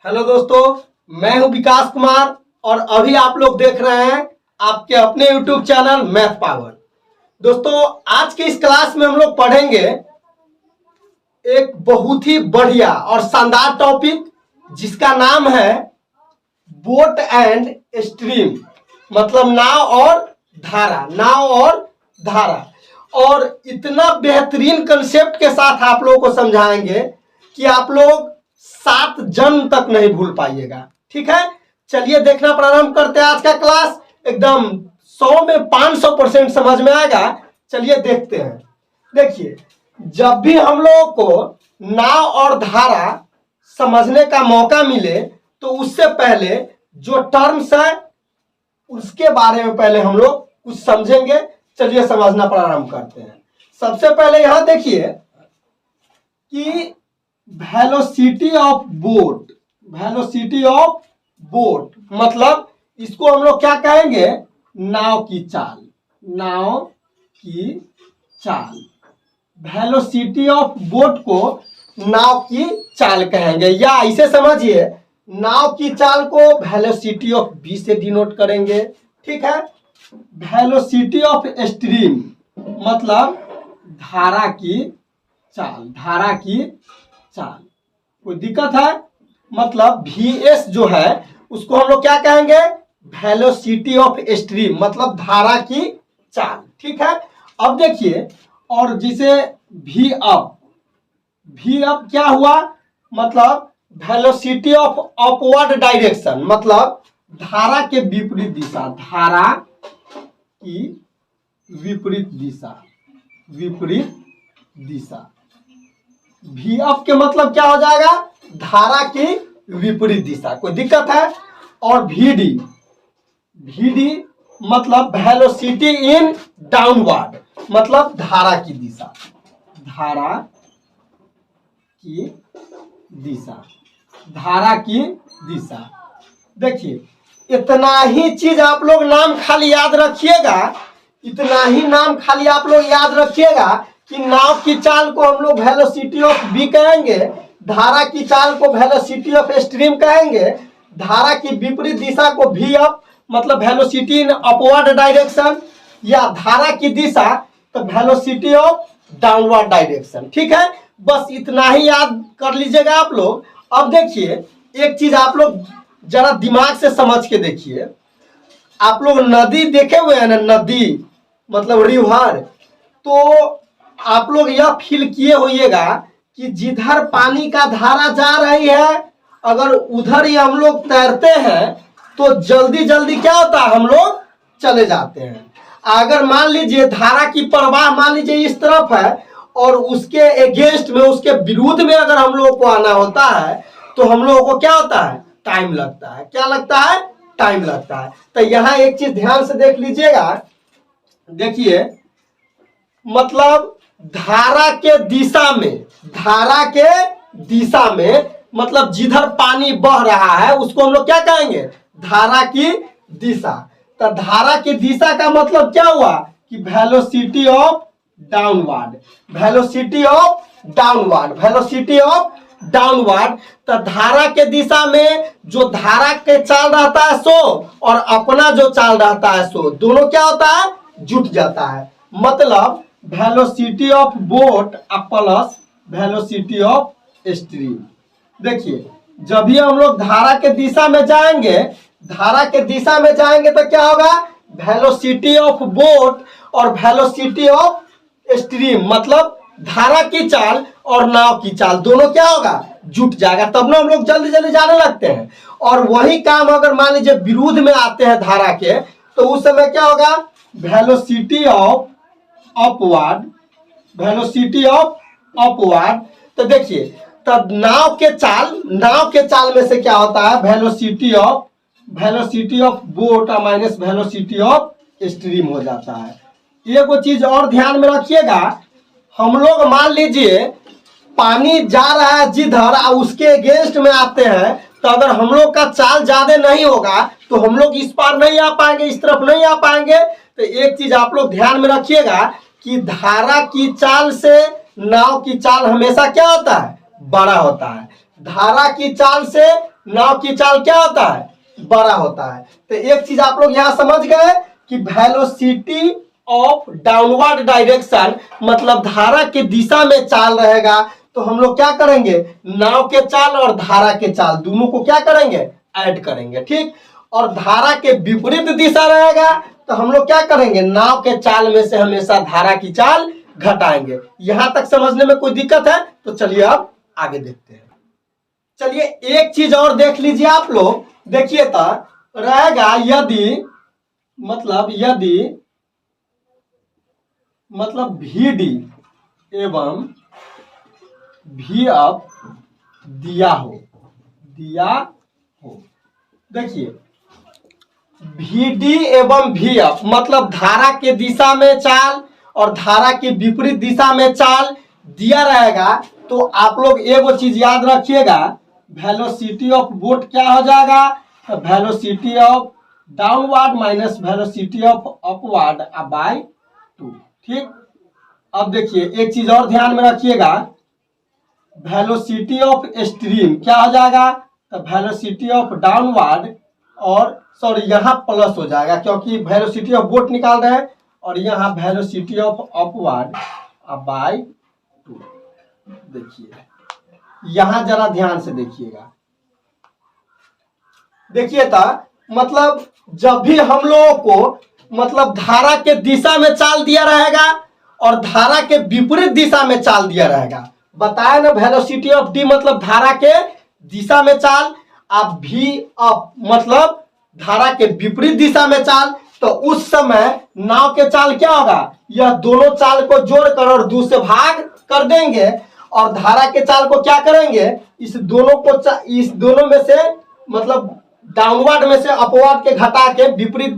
Hello दोस्तों, मैं हूं विकास कुमार और अभी आप लोग देख रहे हैं आपके अपने यूट्यूब चैनल मैथ पावर। दोस्तों, आज के इस क्लास में हम लोग पढ़ेंगे एक बहुत ही बढ़िया और शानदार टॉपिक जिसका नाम है बोट एंड स्ट्रीम, मतलब नाव और धारा। नाव और धारा, और इतना बेहतरीन कंसेप्ट के साथ आप लोगों को समझाएंगे कि आप लोग 7 जन्म तक नहीं भूल पाइएगा। ठीक है, चलिए देखना प्रारंभ करते हैं। आज का क्लास एकदम 100 में 500% समझ में आएगा। चलिए देखते हैं। देखिए, जब भी हम लोगों को नाव और धारा समझने का मौका मिले तो उससे पहले जो टर्म्स है उसके बारे में पहले हम लोग कुछ समझेंगे। चलिए समझना प्रारंभ करते हैं। सबसे पहले यहां देखिए कि velocity of boat, velocity of boat मतलब इसको हम लोग क्या कहेंगे? नाव की चाल, नाव की चाल। वेलोसिटी ऑफ बोट को नाव की चाल कहेंगे, या इसे समझिए नाव की चाल को वेलोसिटी ऑफ बी से डिनोट करेंगे। ठीक है, वेलोसिटी ऑफ स्ट्रीम मतलब धारा की चाल, धारा की चाल। कोई दिक्कत है? मतलब VS जो है उसको हम लोग क्या कहेंगे? वेलोसिटी ऑफ स्ट्रीम मतलब धारा की चाल। ठीक है, अब देखिए, और जिसे V अप क्या हुआ? मतलब वेलोसिटी ऑफ अपवर्ड डायरेक्शन मतलब धारा के विपरीत दिशा, धारा की विपरीत दिशा, विपरीत दिशा। V अप के मतलब क्या हो जाएगा? धारा की विपरीत दिशा। कोई दिक्कत है? और VD मतलब वेलोसिटी इन डाउनवर्ड मतलब धारा की दिशा, धारा की दिशा, धारा की दिशा। देखिए, इतना ही चीज आप लोग नाम खाली याद रखिएगा, इतना ही नाम खाली आप लोग याद रखिएगा कि नाव की चाल को हम लोग वेलोसिटी ऑफ बी कहेंगे, धारा की चाल को वेलोसिटी ऑफ स्ट्रीम कहेंगे, धारा की विपरीत दिशा को V अप मतलब वेलोसिटी इन अपवर्ड डायरेक्शन, या धारा की दिशा तो वेलोसिटी ऑफ डाउनवर्ड डायरेक्शन। ठीक है, बस इतना ही याद कर लीजिएगा आप लोग। अब देखिए, एक चीज आप लोग जरा दिमाग से समझ के देखिए। आप लोग नदी देखे हुए हैं ना, नदी मतलब रिवर, तो आप लोग यह फील किए होइएगा कि जिधर पानी का धारा जा रही है अगर उधर ही हम लोग तैरते हैं तो जल्दी जल्दी क्या होता है? हम लोग चले जाते हैं। अगर मान लीजिए धारा की प्रवाह मान लीजिए इस तरफ है और उसके अगेंस्ट में, उसके विरुद्ध में अगर हम लोग को आना होता है तो हम लोगों को क्या होता है? टाइम लगता है। क्या लगता है? टाइम लगता है। तो यहाँ एक चीज ध्यान से देख लीजिएगा। देखिए, मतलब धारा के दिशा में, धारा के दिशा में मतलब जिधर पानी बह रहा है उसको हम लोग क्या कहेंगे? धारा की दिशा। तो धारा की दिशा का मतलब क्या हुआ कि velocity of downward, velocity of downward, velocity of downward. तो धारा के दिशा में जो धारा के चाल रहता है सो और अपना जो चाल रहता है सो, दोनों क्या होता है? जुट जाता है। मतलब velocity of boat plus velocity of stream. देखिए, जब भी हम लोग धारा के दिशा में जाएंगे, धारा के दिशा में जाएंगे तो क्या होगा? वेलोसिटी ऑफ बोट और वेलोसिटी ऑफ स्ट्रीम मतलब धारा की चाल और नाव की चाल दोनों क्या होगा? जुट जाएगा। तब ना हम लोग जल्दी जल्दी जाने लगते हैं। और वही काम अगर मान लीजिए विरुद्ध में आते हैं धारा के, तो उस समय क्या होगा? Velocity of upward, velocity of upward. तो देखिए, तब नाव के चाल में से क्या होता है? Velocity of boat minus velocity of stream हो जाता है। ये कोई चीज और ध्यान में रखिएगा। हम लोग मान लीजिए पानी जा रहा है जिधर, उसके अगेंस्ट में आते हैं, तो अगर हम लोग का चाल ज्यादा नहीं होगा तो हम लोग इस पार नहीं आ पाएंगे, इस तरफ नहीं आ पाएंगे। तो एक चीज आप लोग ध्यान में रखिएगा कि धारा की चाल से नाव की चाल हमेशा क्या होता है? बड़ा होता है। धारा की चाल से नाव की चाल क्या होता है, बड़ा होता है। तो एक चीज आप लोग यहां समझ गए कि वेलोसिटी ऑफ डाउनवर्ड डायरेक्शन मतलब धारा की दिशा में चाल रहेगा। तो हम लोग क्या करेंगे, नाव के चाल और धारा के चाल दोनों को क्या करेंगे, ऐड करेंगे, ठीक। और धारा के विपरीत दिशा रहेगा तो हम लोग क्या करेंगे, नाव के चाल में से हमेशा धारा की चाल घटाएंगे। यहां तक समझने में कोई दिक्कत है तो चलिए अब आगे देखते हैं। चलिए एक चीज और देख लीजिए आप लोग, देखिए तो रहेगा यदि मतलब भी डी एवं भी अप दिया हो। देखिए भी डी एवं भी अप मतलब धारा के दिशा में चाल और धारा की विपरीत दिशा में चाल दिया रहेगा। तो आप लोग एगो चीज याद रखिएगा, वेलोसिटी ऑफ बोट क्या हो जाएगा, velocity of downward minus velocity of upward bye 2, ठीक। अब देखिए एक चीज और ध्यान में रखिएगा, वेलोसिटी ऑफ स्ट्रीम क्या हो जाएगा, तो वेलोसिटी ऑफ डाउनवर्ड और सॉरी यहाँ प्लस हो जाएगा क्योंकि वेलोसिटी ऑफ बोट निकाल रहे हैं और यहाँ वेलोसिटी ऑफ अपवर्ड बाय 2। देखिए यहां जरा ध्यान से देखिएगा, देखिए था मतलब जब भी हम लोगों को मतलब धारा के दिशा में चाल दिया रहेगा और धारा के विपरीत दिशा में चाल दिया रहेगा, बताया ना वेलोसिटी ऑफ डी मतलब धारा के दिशा में चाल, आप भी अप मतलब धारा के विपरीत दिशा में चाल। तो उस समय नाव के चाल क्या होगा, यह दोनों चाल को जोड़कर और 2 से भाग कर देंगे और धारा के चाल को क्या करेंगे, इस दोनों में से मतलब डाउनवर्ड में से अपवर्ड के घटा के विपरीत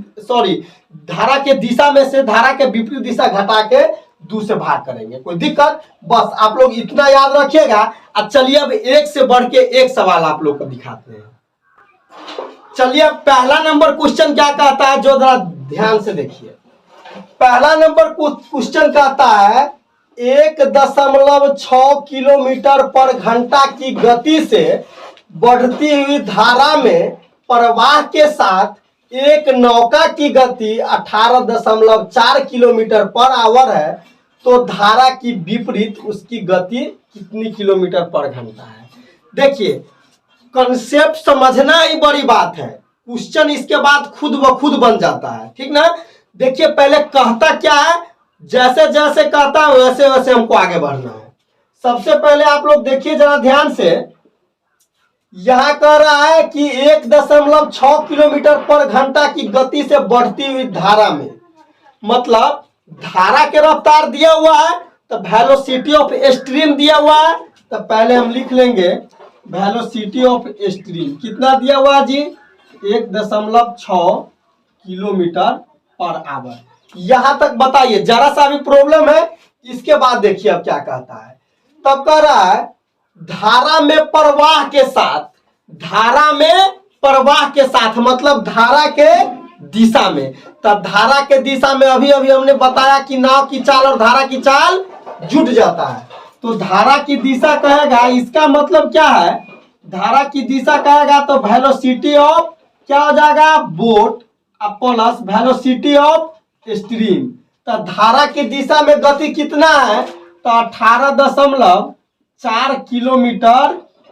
धारा के दिशा में से धारा के विपरीत दिशा घटा के 2 से भाग करेंगे। कोई दिक्कत, बस आप लोग इतना याद रखिएगा। अब चलिए अब एक से बढ़ के एक सवाल आप लोग को दिखाते हैं। चलिए पहला नंबर क्वेश्चन क्या कहता है, जो जरा ध्यान से देखिए। पहला नंबर क्वेश्चन कहता है 1.6 किलोमीटर पर घंटा की गति से बढ़ती हुई धारा में प्रवाह के साथ एक नौका की गति 18.4 किलोमीटर पर आवर है, तो धारा की विपरीत उसकी गति कितनी किलोमीटर पर घंटा है। देखिए कंसेप्ट समझना ही बड़ी बात है, क्वेश्चन इसके बाद खुद ब खुद बन जाता है, ठीक ना। देखिए पहले कहता क्या है, जैसे जैसे कहता है वैसे वैसे हमको आगे बढ़ना है। सबसे पहले आप लोग देखिए जरा ध्यान से, यहां कह रहा है कि 1.6 किलोमीटर पर घंटा की गति से बढ़ती हुई धारा में, मतलब धारा के रफ्तार दिया हुआ है तो वेलोसिटी ऑफ स्ट्रीम दिया हुआ है। तो पहले हम लिख लेंगे वेलोसिटी ऑफ स्ट्रीम कितना दिया हुआ जी, 1.6 किलोमीटर पर आवर। यहां तक बताइए, जरा सा भी प्रॉब्लम है। इसके बाद देखिए अब क्या कहता है, तब कह रहा है धारा में प्रवाह के साथ, धारा में प्रवाह के साथ मतलब धारा के दिशा में। तब धारा के दिशा में अभी अभी हमने बताया कि नाव की चाल और धारा की चाल जुट जाता है। तो धारा की दिशा कहेगा, इसका मतलब क्या है, धारा की दिशा कहेगा तो वेलोसिटी ऑफ क्या हो जाएगा, boat plus velocity of stream. तो धारा की दिशा में गति कितना है, तो 18.4 किलोमीटर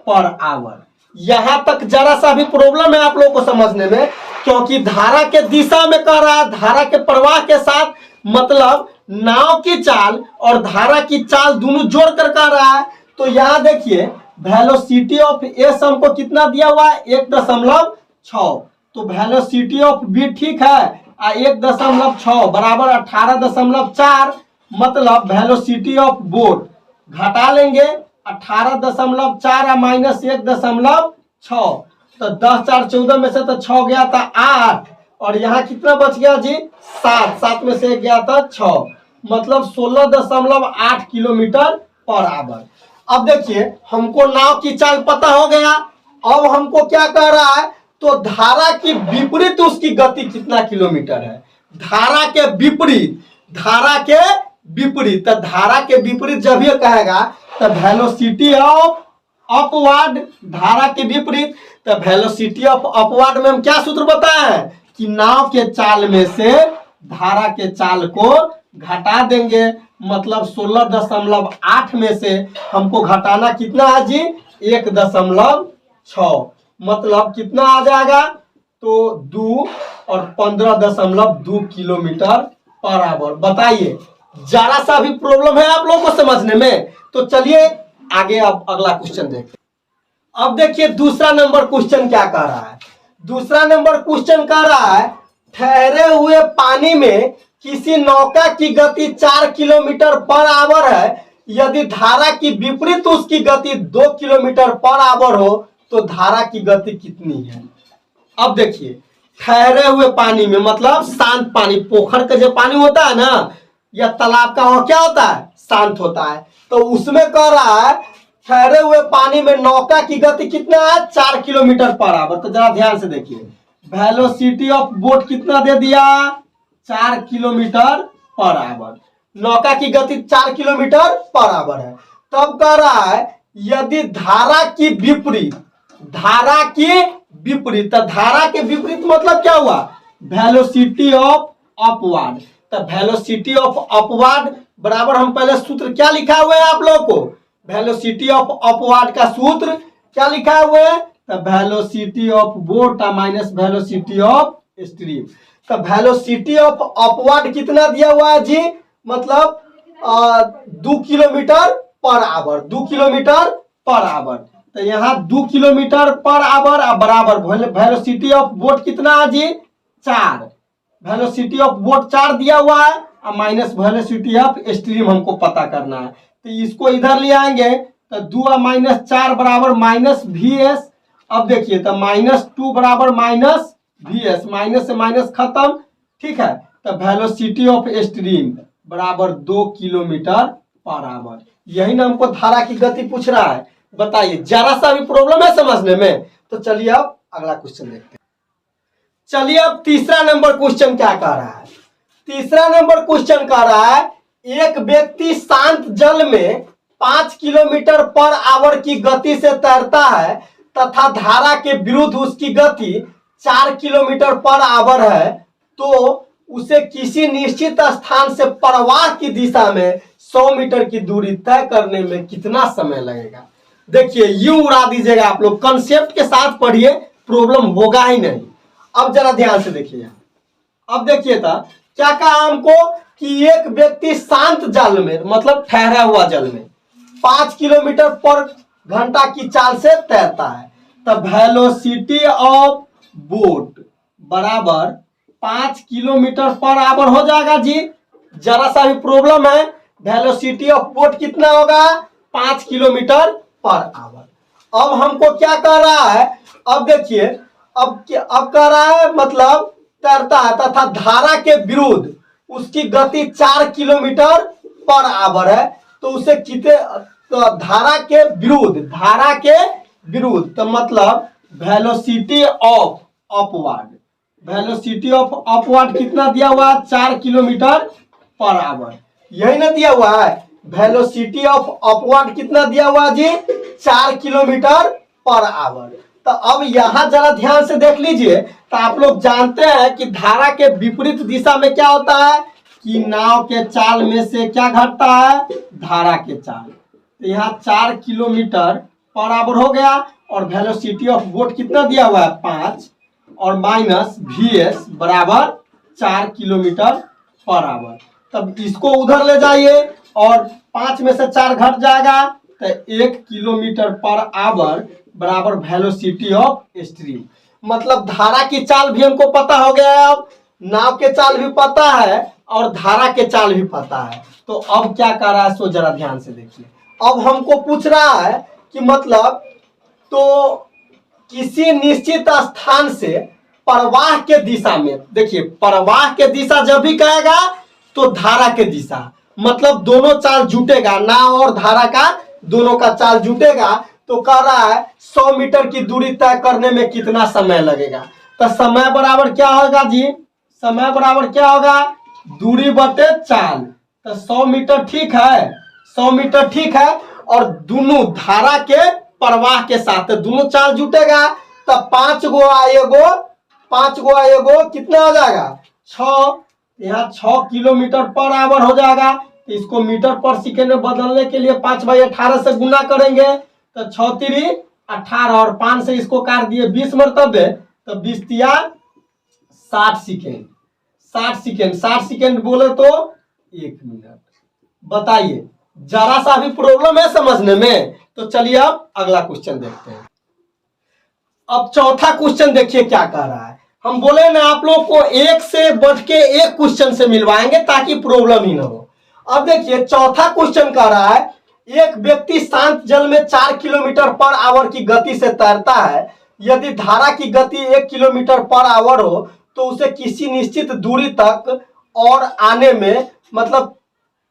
पर आवर। यहां तक जरा सा भी प्रॉब्लम है आप लोगों को समझने में, क्योंकि धारा के दिशा में कह रहा है, धारा के प्रवाह के साथ मतलब नाव की चाल और धारा की चाल दोनों जोड़कर कह रहा है। तो यहां देखिए वेलोसिटी ऑफ एस हमको कितना दिया हुआ है, 1.6। तो वेलोसिटी ऑफ बी ठीक है, 1.6 बराबर 18.4 मतलब वेलोसिटी ऑफ बोट घटा लेंगे 18.4 माइनस 1.6, तो 10 4 14 में से तो 6 गया था 8 और यहाँ कितना बच गया जी 7 में से गया था 6 मतलब 16.8 किलोमीटर पर आवर। अब देखिए हमको नाव की चाल पता हो गया। अब हमको क्या कह रहा है, तो धारा की विपरीत उसकी गति कितना किलोमीटर है, धारा के विपरीत, तो धारा के विपरीत जब ये कहेगा तो वेलोसिटी ऑफ अपवार्ड धारा के विपरीत। तो वेलोसिटी ऑफ अपवार्ड में हम क्या सूत्र बताए हैं कि नाव के चाल में से धारा के चाल को घटा देंगे। मतलब 16.8 में से हमको घटाना कितना है जी 1.6। मतलब कितना आ जाएगा तो 2 और 15.2 किलोमीटर पर आवर। बताइए जरा सा भी प्रॉब्लम है आप लोगों को समझने में? तो चलिए आगे अब अगला क्वेश्चन देखते हैं। अब देखिए दूसरा नंबर क्वेश्चन क्या कह रहा है। दूसरा नंबर क्वेश्चन कह रहा है ठहरे हुए पानी में किसी नौका की गति 4 किलोमीटर पर आवर है। यदि धारा की विपरीत उसकी गति 2 किलोमीटर पर आवर हो तो धारा की गति कितनी है? अब देखिए ठहरे हुए पानी में मतलब शांत पानी, पोखर का जो पानी होता है ना या तालाब का, वो क्या होता है शांत होता है। तो उसमें कह रहा है ठहरे हुए पानी में नौका की गति कितना है 4 किलोमीटर पर आवर। तो जरा ध्यान से देखिए वेलोसिटी ऑफ बोट कितना दे दिया 4 किलोमीटर पर आवर। नौका की गति 4 किलोमीटर पर आवर है। तब कह रहा है यदि धारा की विपरीत, धारा की विपरीत, तो धारा के विपरीत मतलब क्या हुआ वेलोसिटी ऑफ अपवार्ड। तो वेलोसिटी ऑफ अपवार्ड बराबर हम पहले सूत्र क्या लिखा हुआ है आप लोगों को, वेलोसिटी ऑफ अपवार्ड का सूत्र क्या लिखा हुआ है तो velocity of boat minus velocity of stream. तो वेलोसिटी ऑफ अपवार्ड कितना दिया हुआ है जी मतलब 2 kilometre per our, 2 kilometre per our. तो यहाँ 2 किलोमीटर पर आवर बराबर वेलोसिटी ऑफ बोट कितना है जी 4, वेलोसिटी ऑफ बोट 4 दिया हुआ है और माइनस वेलोसिटी ऑफ स्ट्रीम हमको पता करना है। तो इसको इधर ले आएंगे तो 2 और -4 बराबर माइनस VS। अब देखिए तो -2 बराबर माइनस VS, माइनस से माइनस खत्म, ठीक है। तो वेलोसिटी ऑफ स्ट्रीम बराबर 2 किलोमीटर पर आवर। यही ना हमको धारा की गति पूछ रहा है। बताइए जरा सा भी प्रॉब्लम है समझने में? तो चलिए अब अगला क्वेश्चन देखते हैं। चलिए अब तीसरा नंबर क्वेश्चन क्या कह रहा है। तीसरा नंबर क्वेश्चन कह रहा है एक व्यक्ति शांत जल में 5 किलोमीटर पर आवर की गति से तैरता है तथा धारा के विरुद्ध उसकी गति 4 किलोमीटर पर आवर है, तो उसे किसी निश्चित स्थान से प्रवाह की दिशा में 100 मीटर की दूरी तय करने में कितना समय लगेगा? देखिए यूं उड़ा दीजिएगा आप लोग, कंसेप्ट के साथ पढ़िए, प्रॉब्लम होगा ही नहीं। अब जरा ध्यान से देखिए, अब देखिए था क्या कहा हमको कि एक व्यक्ति शांत जल में मतलब ठहरा हुआ जल में 5 किलोमीटर पर घंटा की चाल से तैरता है। तब वेलोसिटी ऑफ बोट बराबर 5 किलोमीटर पर आवर हो जाएगा जी। जरा सा भी प्रॉब्लम है, वेलोसिटी ऑफ बोट कितना होगा 5 किलोमीटर पर आवर। अब हमको क्या कह रहा है, अब देखिए अब कह रहा है मतलब तैरता है तथा धारा के विरुद्ध उसकी गति 4 किलोमीटर पर आवर है, तो उसे कितने तो धारा के विरुद्ध तो मतलब velocity of upward, velocity of upward कितना दिया हुआ है 4 किलोमीटर पर आवर। यही ना दिया हुआ है वेलोसिटी ऑफ अपवार्ड कितना दिया हुआ जी 4 किलोमीटर पर आवर। तो अब यहां जरा ध्यान से देख लीजिए, तो आप लोग जानते हैं कि धारा के विपरीत दिशा में क्या होता है कि नाव के चाल में से क्या घटता है धारा के चाल। तो यहाँ 4 किलोमीटर पर आवर हो गया और वेलोसिटी ऑफ बोट कितना दिया हुआ है 5 और माइनस VS बराबर 4 किलोमीटर पर आवर। तब इसको उधर ले जाइए और 5 में से 4 घट जाएगा तो 1 किलोमीटर पर आवर बराबर वेलोसिटी ऑफ स्ट्रीम। मतलब धारा की चाल भी हमको पता हो गया है, अब नाव के चाल भी पता है और धारा के चाल भी पता है। तो अब क्या कर रहा है सो जरा ध्यान से देखिए। अब हमको पूछ रहा है कि मतलब तो किसी निश्चित स्थान से प्रवाह के दिशा में, देखिए प्रवाह के दिशा जब भी कहेगा तो धारा के दिशा मतलब दोनों चाल जुटेगा, नाव और धारा का दोनों का चाल जुटेगा। तो कह रहा है 100 मीटर की दूरी तय करने में कितना समय लगेगा। तो समय बराबर क्या होगा जी, समय बराबर क्या होगा दूरी बटे चाल। तो 100 मीटर ठीक है, 100 मीटर ठीक है और दोनों धारा के प्रवाह के साथ, तो दोनों चार्ज जुटेगा तब 5 गो आएगो, 5 गो आएगो कितना हो जाएगा 6, यहाँ 6 किलोमीटर पर आवर हो जाएगा। तो इसको मीटर पर सेकेंड में बदलने के लिए 5/18 से गुना करेंगे, तो 6 तिरी 18 और 5 से इसको काट दिए 20 मरतबे, तो 20 तिया 60 सेकेंड, 60 सेकेंड, 60 सेकेंड बोले तो 1 मिनट। बताइए, जरा सा भी प्रॉब्लम है समझने में? तो चलिए अब अगला क्वेश्चन देखते हैं। अब चौथा क्वेश्चन देखिए क्या कह रहा है। हम बोले ना आप लोग को एक से बढ़ के एक क्वेश्चन से मिलवाएंगे ताकि प्रॉब्लम ही ना हो। अब देखिए चौथा क्वेश्चन कह रहा है, एक व्यक्ति शांत जल में 4 किलोमीटर पर आवर की गति से तैरता है। यदि धारा की गति 1 किलोमीटर पर आवर हो तो उसे किसी निश्चित दूरी तक और आने में मतलब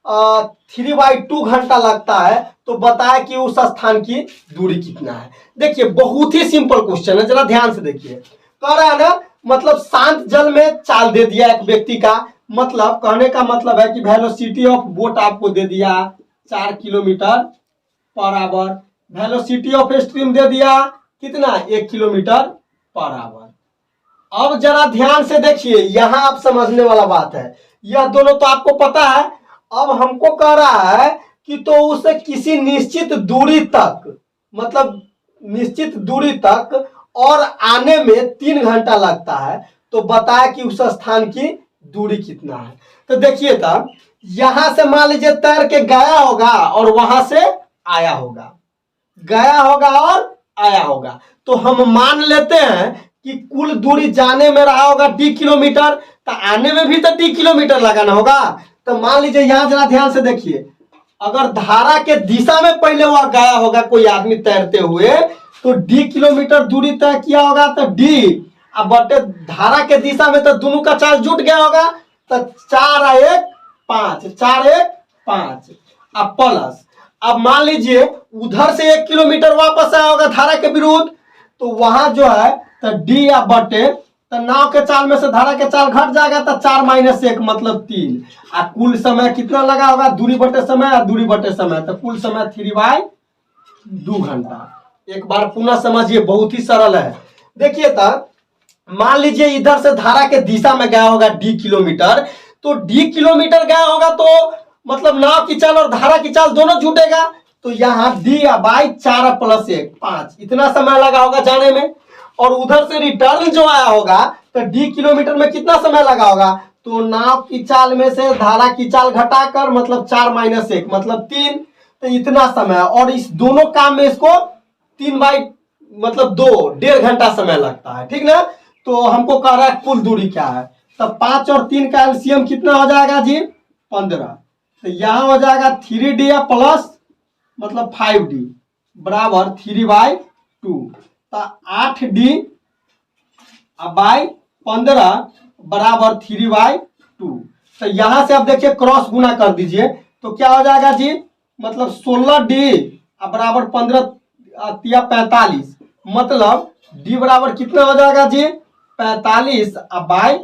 3/2 घंटा लगता है, तो बताए कि उस स्थान की दूरी कितना है। देखिए बहुत ही सिंपल क्वेश्चन है, जरा ध्यान से देखिए। कह रहा है ना, मतलब शांत जल में चाल दे दिया एक व्यक्ति का, मतलब कहने का मतलब है कि वेलोसिटी ऑफ बोट आपको दे दिया 4 kilometre per hour, velocity of stream दे दिया कितना 1 किलोमीटर पर आवर। अब जरा ध्यान से देखिए, यहां आप समझने वाला बात है, यह दोनों तो आपको पता है। अब हमको कह रहा है कि तो उसे किसी निश्चित दूरी तक, मतलब निश्चित दूरी तक और आने में 3 घंटा लगता है, तो बताया कि उस स्थान की दूरी कितना है। तो देखिए तब यहां से मान लीजिए तैर के गया होगा और वहां से आया होगा, गया होगा और आया होगा, तो हम मान लेते हैं कि कुल दूरी जाने में रहा होगा d किलोमीटर, तो आने में भी तो d किलोमीटर लगाना होगा। तो मान लीजिए यहां जरा ध्यान से देखिए, अगर धारा के दिशा में पहले वह गया होगा कोई आदमी तैरते हुए, तो d किलोमीटर दूरी तय किया होगा, तो d अब बटे धारा के दिशा में तो दोनों का चार्ज जुट गया होगा, तो 4 और 1 5, 4 1 5 अब प्लस, अब मान लीजिए उधर से 1 किलोमीटर वापस आया होगा धारा के विरुद्ध, तो वहां जो है तो d या बटे, तो नाव के चाल में से धारा के चाल घट जाएगा, तो 4 - 1 मतलब 3। आ कुल समय कितना लगा होगा, दूरी बटे समय और दूरी बटे समय, तो कुल समय 3/2 घंटा। एक बार पुनः समझिए, बहुत ही सरल है। देखिए तो मान लीजिए इधर से धारा के दिशा में गया होगा d किलोमीटर, तो d किलोमीटर गया होगा तो मतलब नाव की चाल और धारा की चाल दोनों जुटेगा, तो यहाँ d या बाई 4 + 1 5 इतना समय लगा होगा जाने में। और उधर से रिटर्न जो आया होगा तो d किलोमीटर में कितना समय लगा होगा, तो नाव की चाल में से धारा की चाल घटाकर मतलब 4 - 1 मतलब 3, तो इतना समय। और इस दोनों काम में इसको 3/2 1.5 घंटा समय लगता है, ठीक ना। तो हमको कह रहा है कुल दूरी क्या है, तो 5 और 3 का एलसीएम कितना हो जाएगा जी 15, तो यहाँ हो जाएगा 3d या प्लस मतलब 5d बराबर 3/2, तो 8d बाई 15 बराबर 3/2। तो यहां से आप देखिए क्रॉस गुना कर दीजिए, तो क्या हो जाएगा जी, मतलब 16d बराबर 15 या 45, मतलब d बराबर कितना हो जाएगा जी 45 बाई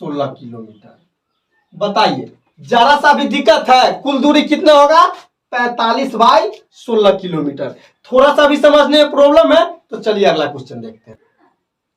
16 किलोमीटर। बताइए जरा सा भी दिक्कत है, कुल दूरी कितना होगा 45/16 किलोमीटर। थोड़ा सा भी समझने में प्रॉब्लम है तो चलिए अगला क्वेश्चन देखते हैं।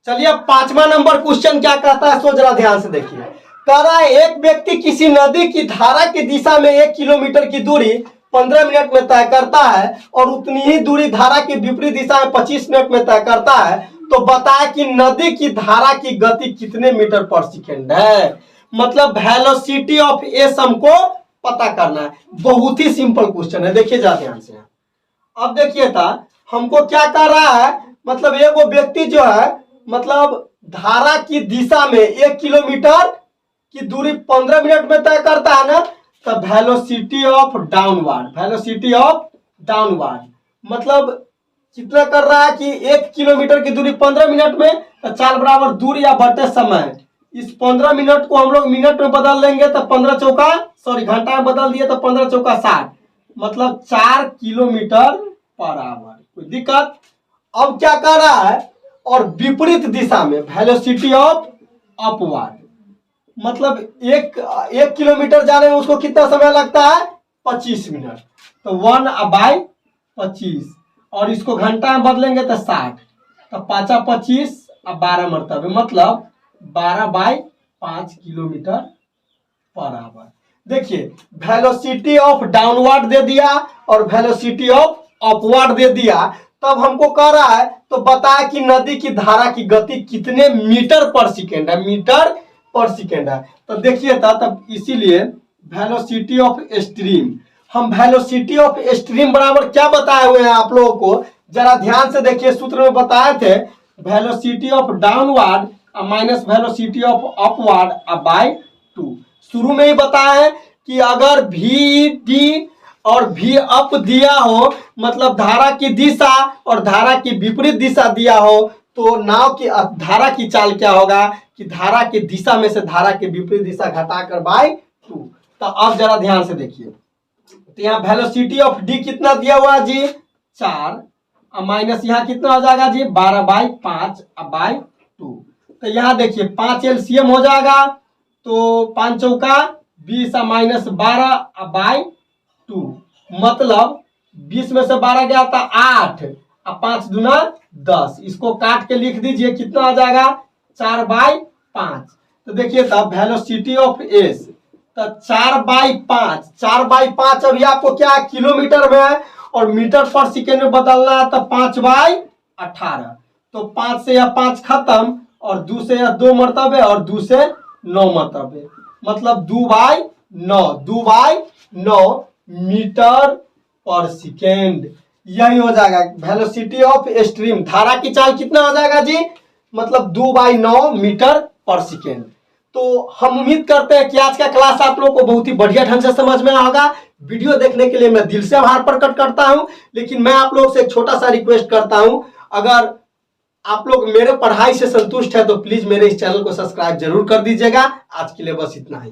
चलिए अब 5वां नंबर क्वेश्चन क्या कहता है, सो जरा ध्यान से देखिए। कह रहा है एक व्यक्ति किसी नदी की धारा की दिशा में 1 किलोमीटर की दूरी 15 मिनट में तय करता है और उतनी ही दूरी धारा की विपरीत दिशा में 25 मिनट में तय करता है, तो बताया कि नदी की धारा की गति कितने मीटर पर सेकेंड है। मतलब वेलोसिटी ऑफ एस हमको पता करना है। बहुत ही सिंपल क्वेश्चन है, देखिए जा ध्यान से। अब देखिए था हमको क्या कर रहा है, मतलब एक वो व्यक्ति जो है मतलब धारा की दिशा में 1 किलोमीटर की दूरी 15 मिनट में तय करता है ना, तो velocity of downward, velocity of downward मतलब कितना कर रहा है कि 1 किलोमीटर की दूरी 15 मिनट में, तो चाल बराबर दूरी या बटे समय। इस 15 मिनट को हम लोग मिनट में बदल लेंगे, तो 15 चौका घंटा में बदल दिए तो 15 चौका 60, मतलब 4 किलोमीटर पर आवर। कोई दिक्कत। अब क्या कर रहा है, और विपरीत दिशा में वेलोसिटी ऑफ अपवर्ड, मतलब एक किलोमीटर जाने में उसको कितना समय लगता है 25 मिनट, तो 1/25। और इसको घंटा में बदलेंगे तो 60, तो 5 25 और 12 मरतबे, मतलब 12/5 किलोमीटर पर आवर। देखिए वेलोसिटी ऑफ डाउनवर्ड दे दिया और वेलोसिटी ऑफ अपवर्ड दे दिया। तब हमको कह रहा है तो बताया कि नदी की धारा की गति कितने मीटर पर सेकेंड है, मीटर पर सेकेंड है। तो देखिए था तब इसीलिए वेलोसिटी ऑफ स्ट्रीम, हम वेलोसिटी ऑफ स्ट्रीम बराबर क्या बताए हुए हैं आप लोगों को, जरा ध्यान से देखिए। सूत्र में बताए थे velocity of downward minus velocity of upward bye 2। शुरू में ही बताया है कि अगर भी डी और भी अप दिया हो, मतलब धारा की दिशा और धारा की विपरीत दिशा दिया हो, तो नाव की धारा की चाल क्या होगा कि धारा की दिशा में से धारा की विपरीत दिशा घटाकर बाय 2। तो अब जरा ध्यान से देखिए, तो यहाँ वेलोसिटी ऑफ डी कितना दिया हुआ जी 4, माइनस यहाँ कितना हो जाएगा जी 12/5 बाय 2। तो यहाँ देखिए 5 LCM हो जाएगा, तो 5 चौका 20 माइनस 12 बाय 2, मतलब 20 में से 12 गया था 8 और 5 दूना 10। इसको काट के लिख दीजिए, कितना आ जाएगा 4/5। तो देखिए तब वेलोसिटी ऑफ एस, तो 4/5, 4/5 अभी आपको क्या किलोमीटर में है और मीटर पर सेकेंड में बदलना है, तो 5/18। तो 5 से यह 5 खत्म और 2 से यह 2 मरतबे और 2 से 9 मरतबे, मतलब 2/9, 2/9 मीटर पर सेकेंड। यही हो जाएगा वेलोसिटी ऑफ स्ट्रीम। धारा की चाल कितना हो जाएगा जी, मतलब 2/9 मीटर पर सेकेंड। तो हम उम्मीद करते हैं कि आज का क्लास आप लोगों को बहुत ही बढ़िया ढंग से समझ में आया होगा। वीडियो देखने के लिए मैं दिल से आभार प्रकट करता हूं, लेकिन मैं आप लोगों से एक छोटा सा रिक्वेस्ट करता हूं, अगर आप लोग मेरे पढ़ाई से संतुष्ट है तो प्लीज मेरे इस चैनल को सब्सक्राइब जरूर कर दीजिएगा। आज के लिए बस इतना ही।